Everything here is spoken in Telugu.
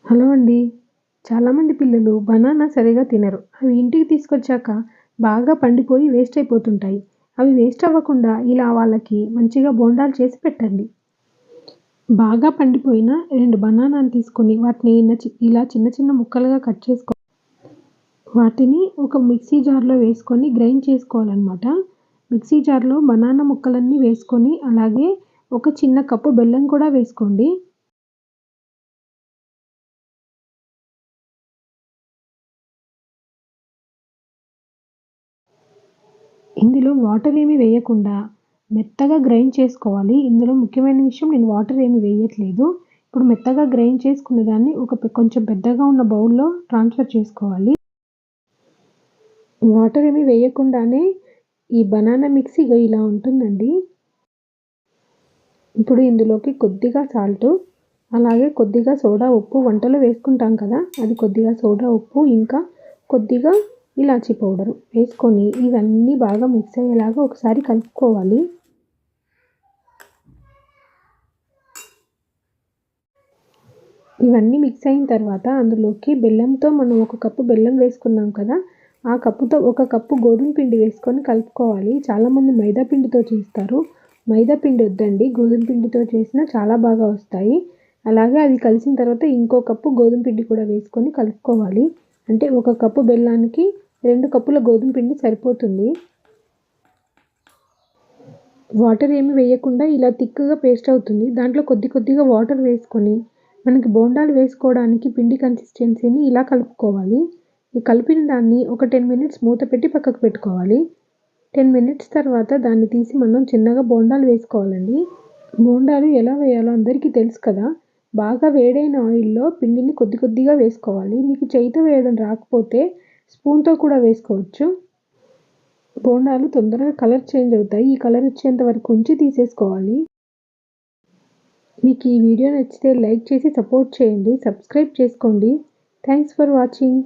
హలో అండి. చాలామంది పిల్లలు బనానా సరిగ్గా తినరు. అవి ఇంటికి తీసుకొచ్చాక బాగా పండిపోయి వేస్ట్ అయిపోతుంటాయి. అవి వేస్ట్ అవ్వకుండా ఇలా వాళ్ళకి మంచిగా బోండాలు చేసి పెట్టండి. బాగా పండిపోయిన 2 బనానాను తీసుకొని వాటిని ఇలా చిన్న చిన్న ముక్కలుగా కట్ చేసుకో వాటిని ఒక మిక్సీ జార్‌లో వేసుకొని గ్రైండ్ చేసుకోవాలనమాట. మిక్సీ జార్‌లో బనానా ముక్కలన్నీ వేసుకొని అలాగే ఒక చిన్న కప్పు బెల్లం కూడా వేసుకోండి. ఇందులో వాటర్ ఏమి వేయకుండా మెత్తగా గ్రైండ్ చేసుకోవాలి. ఇందులో ముఖ్యమైన విషయం నేను వాటర్ ఏమి వేయట్లేదు. ఇప్పుడు మెత్తగా గ్రైండ్ చేసుకున్న దాన్ని కొంచెం పెద్దగా ఉన్న బౌల్‌లో ట్రాన్స్‌ఫర్ చేసుకోవాలి. వాటర్ ఏమి వేయకుండానే ఈ బనానా మిక్స్ ఇలా ఉంటుందండి. ఇప్పుడు ఇందులోకి కొద్దిగా సాల్టు, అలాగే కొద్దిగా సోడా ఉప్పు వంటలో వేసుకుంటాం కదా! అది కొద్దిగా సోడా ఉప్పు, ఇంకా కొద్దిగా ఇలాచీ పౌడరు వేసుకొని ఇవన్నీ బాగా మిక్స్ అయ్యేలాగా ఒకసారి కలుపుకోవాలి. ఇవన్నీ మిక్స్ అయిన తర్వాత అందులోకి బెల్లంతో మనం ఒక కప్పు బెల్లం వేసుకున్నాం కదా! ఆ కప్పుతో ఒక కప్పు గోధుమ పిండి వేసుకొని కలుపుకోవాలి. చాలామంది మైదా పిండితో చేస్తారు. మైదా పిండి వద్దండి. గోధుమ పిండితో చేసినా చాలా బాగా వస్తాయి. అలాగే అవి కలిసిన తర్వాత ఇంకో కప్పు గోధుమ పిండి కూడా వేసుకొని కలుపుకోవాలి. అంటే ఒక కప్పు బెల్లానికి 2 కప్పుల గోధుమ పిండి సరిపోతుంది. వాటర్ ఏమి వేయకుండా ఇలా థిక్‌గా పేస్ట్ అవుతుంది. దాంట్లో కొద్దిగా వాటర్ వేసుకొని మనకి బోండాలు వేసుకోవడానికి పిండి కన్సిస్టెన్సీని ఇలా కలుపుకోవాలి. ఈ కలిపిన దాన్ని ఒక 10 మినిట్స్ మూత పెట్టి పక్కకు పెట్టుకోవాలి. 10 మినిట్స్ తర్వాత దాన్ని తీసి మనం చిన్నగా బోండాలు వేసుకోవాలండి. బోండాలు ఎలా వేయాలో అందరికీ తెలుసు కదా! బాగా వేడైన ఆయిల్‌లో పిండిని కొద్దిగా వేసుకోవాలి. మీకు చేయితో వేయడం రాకపోతే స్పూన్‌తో కూడా వేసుకోవచ్చు. బోండాలు తొందరగా కలర్ చేంజ్ అవుతాయి. ఈ కలర్ వచ్చేంత వరకు ఉంచి తీసేసుకోవాలి. మీకు ఈ వీడియో నచ్చితే లైక్ చేసి సపోర్ట్ చేయండి. సబ్స్క్రైబ్ చేసుకోండి. Thanks for watching.